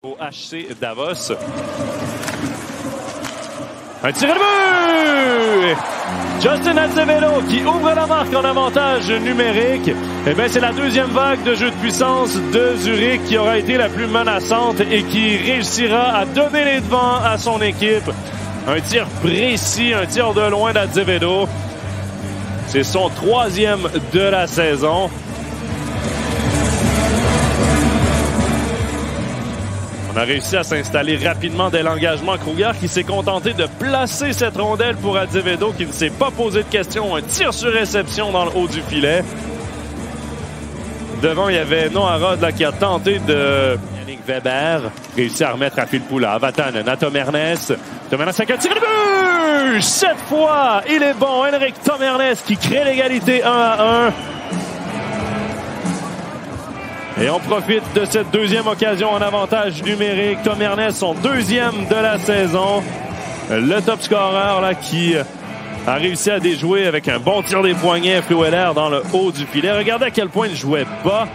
Au HC Davos. Un tir de but! Justin Azevedo qui ouvre la marque en avantage numérique. Eh bien, c'est la deuxième vague de jeu de puissance de Zurich qui aura été la plus menaçante et qui réussira à donner les devants à son équipe. Un tir précis, un tir de loin d'Azevedo. C'est son troisième de la saison. On a réussi à s'installer rapidement dès l'engagement. Kruger qui s'est contenté de placer cette rondelle pour Azevedo qui ne s'est pas posé de questions. Un tir sur réception dans le haut du filet. Devant, il y avait Noah Rod là, qui a tenté de... Yannick Weber réussi à remettre à Filppula. Vatanen à Tom Ernest. Tom Ernest avec un tir de but! Cette fois, il est bon. Henrik Tom Ernest qui crée l'égalité 1-1. Et on profite de cette deuxième occasion en avantage numérique. Tom Ernest, son deuxième de la saison. Le top scoreur là, qui a réussi à déjouer avec un bon tir des poignets Flueller dans le haut du filet. Regardez à quel point il jouait bas.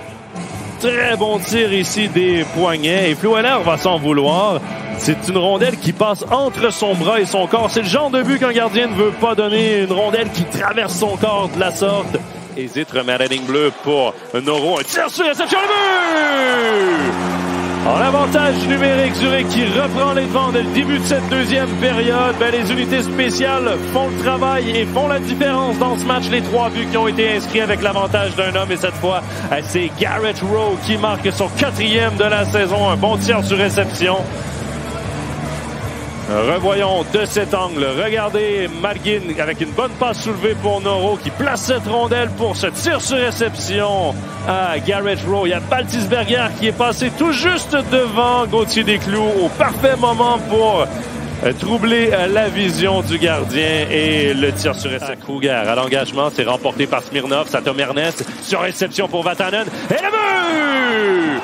Très bon tir ici des poignets. Et Flueller va s'en vouloir. C'est une rondelle qui passe entre son bras et son corps. C'est le genre de but qu'un gardien ne veut pas donner. Une rondelle qui traverse son corps de la sorte. Hésite, remet la ligne bleue pour Noro. Un tir sur réception, le but! En avantage numérique, Zurich qui reprend les devants dès le début de cette deuxième période. Ben, les unités spéciales font le travail et font la différence dans ce match. Les 3 buts qui ont été inscrits avec l'avantage d'un homme. Et cette fois, c'est Garrett Rowe qui marque son 4e de la saison. Un bon tir sur réception. Revoyons de cet angle. Regardez Malgin avec une bonne passe soulevée pour Noro qui place cette rondelle pour ce tir sur réception à Garrett Rowe. Il y a Baltisberger qui est passé tout juste devant Gauthier Desclous au parfait moment pour troubler la vision du gardien et le tir sur réception. Kruger à l'engagement, c'est remporté par Smirnov. Ça Tom Ernest sur réception pour Vatanen. Et le but!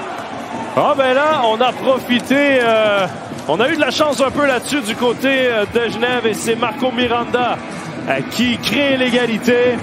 Ah ben là, on a profité... On a eu de la chance un peu là-dessus du côté de Genève et c'est Marco Miranda qui crée l'égalité.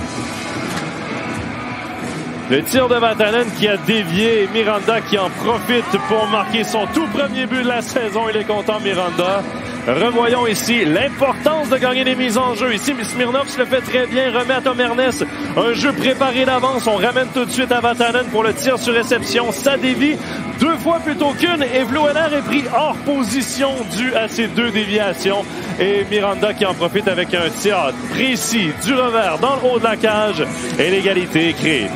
Le tir de Vatanen qui a dévié et Miranda qui en profite pour marquer son tout premier but de la saison. Il est content, Miranda. Revoyons ici l'importance de gagner des mises en jeu. Ici, Smirnov se le fait très bien. Remet à Tom Ernest un jeu préparé d'avance. On ramène tout de suite à Vatanen pour le tir sur réception. Ça dévie 2 fois plutôt qu'une. Et Flueller est pris hors position dû à ces 2 déviations. Et Miranda qui en profite avec un tir précis du revers dans le haut de la cage. Et l'égalité est créée.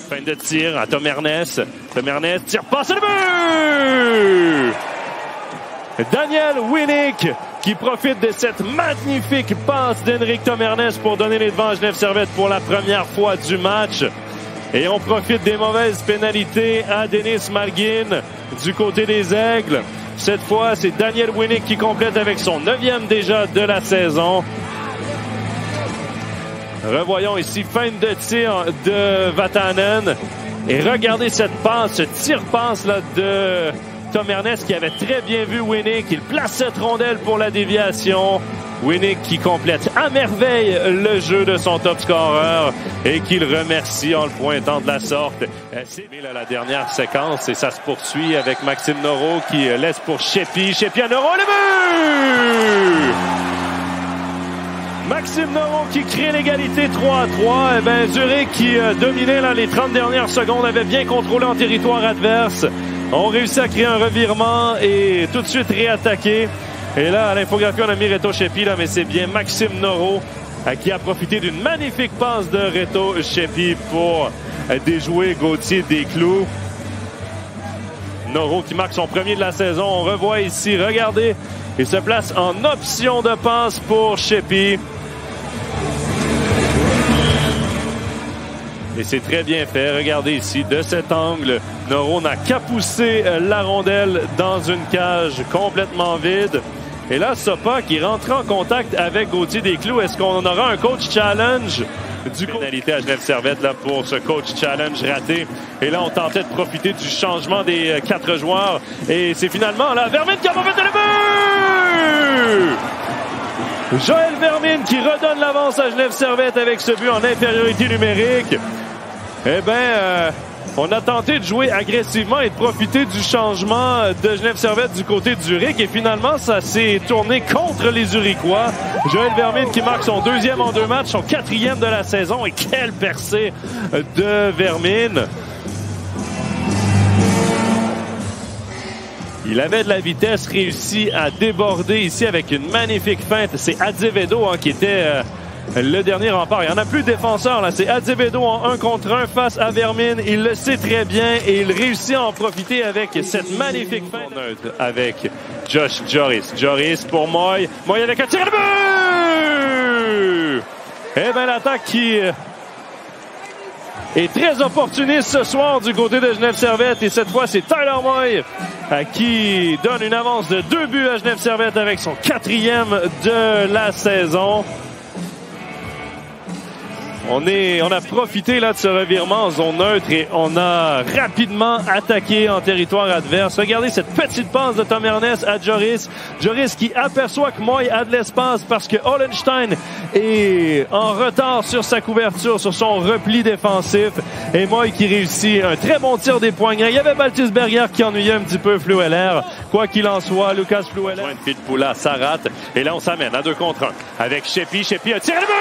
Fin de tir à Tom Ernest. Tom Ernest tire, passe le but! Daniel Winnick qui profite de cette magnifique passe d'Henrik Tom Ernest pour donner les devants à Genève Servette pour la première fois du match. Et on profite des mauvaises pénalités à Denis Malgin du côté des Aigles. Cette fois, c'est Daniel Winnick qui complète avec son 9e déjà de la saison. Revoyons ici, fin de tir de Vatanen. Et regardez cette passe, ce tir-passe là de Tom Ernest qui avait très bien vu Winnick. Il place cette rondelle pour la déviation. Winnick qui complète à merveille le jeu de son top scorer et qu'il remercie en le pointant de la sorte. C'est la dernière séquence et ça se poursuit avec Maxime Noro qui laisse pour Sheppy. Sheppy à Noro, le but! Maxime Noro qui crée l'égalité 3-3. Eh bien, Zurich qui dominait là, les 30 dernières secondes, avait bien contrôlé en territoire adverse. On réussit à créer un revirement et tout de suite réattaquer. Et là, à l'infographie, on a mis Reto Sheppy, là, mais c'est bien Maxime Noro qui a profité d'une magnifique passe de Reto Sheppy pour déjouer Gauthier Desclous. Noro qui marque son premier de la saison. On revoit ici, regardez, il se place en option de passe pour Sheppy. Et c'est très bien fait. Regardez ici, de cet angle, Noro n'a qu'à pousser la rondelle dans une cage complètement vide. Et là, Sopa qui rentre en contact avec Gauthier Desclous. Est-ce qu'on aura un coach challenge? Du pénalité à Genève Servette là, pour ce coach challenge raté. Et là, on tentait de profiter du changement des 4 joueurs. Et c'est finalement là, Vermin qui a profité le but! Joël Vermin qui redonne l'avance à Genève Servette avec ce but en infériorité numérique. Eh bien, on a tenté de jouer agressivement et de profiter du changement de Genève Servette du côté de Zurich. Et finalement, ça s'est tourné contre les Zurichois. Joël Vermine qui marque son deuxième en 2 matchs, son 4e de la saison. Et quelle percée de Vermine! Il avait de la vitesse, réussi à déborder ici avec une magnifique feinte. C'est Azevedo qui était le dernier rempart. Il n'y en a plus de défenseurs, là. C'est Azevedo en 1 contre 1 face à Vermine. Il le sait très bien et il réussit à en profiter avec cette magnifique feinte. Neutre avec Josh Joris. Joris pour Moy. Moy avec un tir de but! Eh bien, l'attaque qui est très opportuniste ce soir du côté de Genève Servette. Et cette fois, c'est Tyler Moy qui donne une avance de 2 buts à Genève Servette avec son 4e de la saison. On a profité là de ce revirement en zone neutre et on a rapidement attaqué en territoire adverse. Regardez cette petite passe de Tom Ernest à Joris. Joris qui aperçoit que Moy a de l'espace parce que Hollenstein est en retard sur sa couverture, sur son repli défensif. Et Moy qui réussit un très bon tir des poignets. Il y avait Baltisberger qui ennuyait un petit peu Flueller. Quoi qu'il en soit, Lucas Flueller. Point de fil Poula, ça rate. Et là, on s'amène à 2 contre 1 avec Sheppy. Sheppy a tiré le but!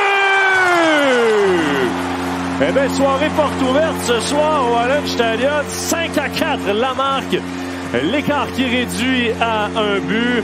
Eh bien, soirée porte ouverte ce soir au Hallenstadion. 5-4 la marque. L'écart qui réduit à 1 but.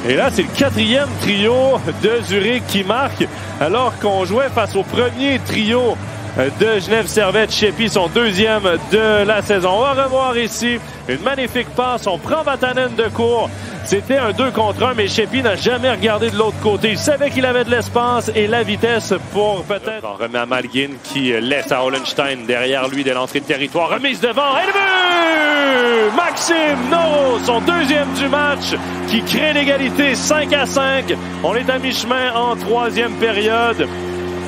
Et là, c'est le 4e trio de Zurich qui marque, alors qu'on jouait face au premier trio de Genève Servette. Sheppy, son 2e de la saison. On va revoir ici une magnifique passe. On prend Vatanen de court. C'était un 2 contre 1, mais Sheppy n'a jamais regardé de l'autre côté. Il savait qu'il avait de l'espace et la vitesse pour peut-être... On remet à Malgin qui laisse à Hollenstein derrière lui de l'entrée de territoire. Remise devant et le but! Maxime Noro, son 2e du match, qui crée l'égalité 5-5. On est à mi-chemin en 3e période.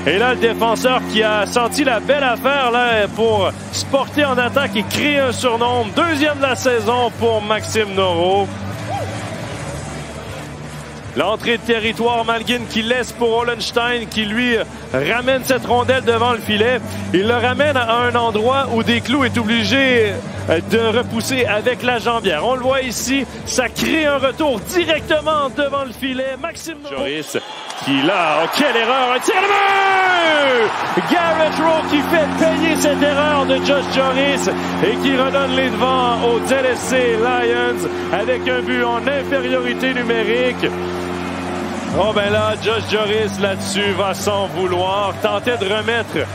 Et là, le défenseur qui a senti la belle affaire là pour se porter en attaque et créer un surnombre. 2e de la saison pour Maxime Noro. L'entrée de territoire, Malgin qui laisse pour Hollenstein, qui lui ramène cette rondelle devant le filet. Il le ramène à un endroit où Desclous est obligé de repousser avec la jambière. On le voit ici, ça crée un retour directement devant le filet. Maxime Joris qui là, oh, quelle erreur, un tir de but! Garrett Rowe qui fait payer cette erreur de Josh Joris et qui redonne les devants aux ZSC Lions avec un but en infériorité numérique. Oh ben là, Josh Joris là-dessus va s'en vouloir. Tenter de remettre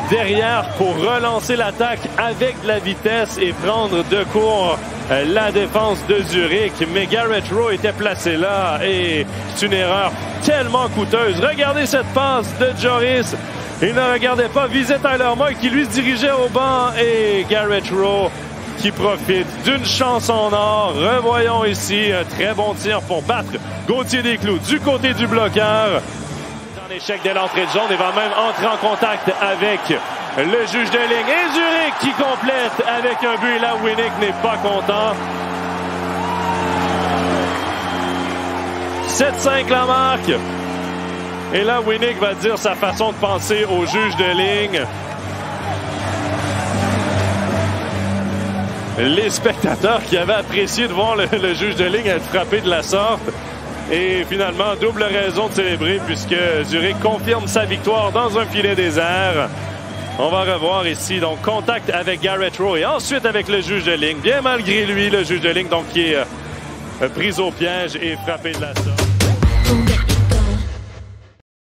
derrière pour relancer l'attaque avec de la vitesse et prendre de court la défense de Zurich. Mais Garrett Rowe était placé là et c'est une erreur tellement coûteuse. Regardez cette passe de Joris. Il ne regardait pas, visait Tyler Moy qui lui se dirigeait au banc et Garrett Rowe qui profite d'une chance en or. Revoyons ici un très bon tir pour battre Gauthier Desclous du côté du bloqueur. En échec de l'entrée de zone, il va même entrer en contact avec le juge de ligne. Et Zurich qui complète avec un but. Et là, Winnick n'est pas content. 7-5 la marque. Et là, Winnick va dire sa façon de penser au juge de ligne. Les spectateurs qui avaient apprécié de voir le juge de ligne être frappé de la sorte. Et finalement, double raison de célébrer puisque Zurich confirme sa victoire dans un filet désert. On va revoir ici, donc, contact avec Garrett Rowe et ensuite avec le juge de ligne. Bien malgré lui, le juge de ligne, donc, qui est pris au piège et frappé de la sorte.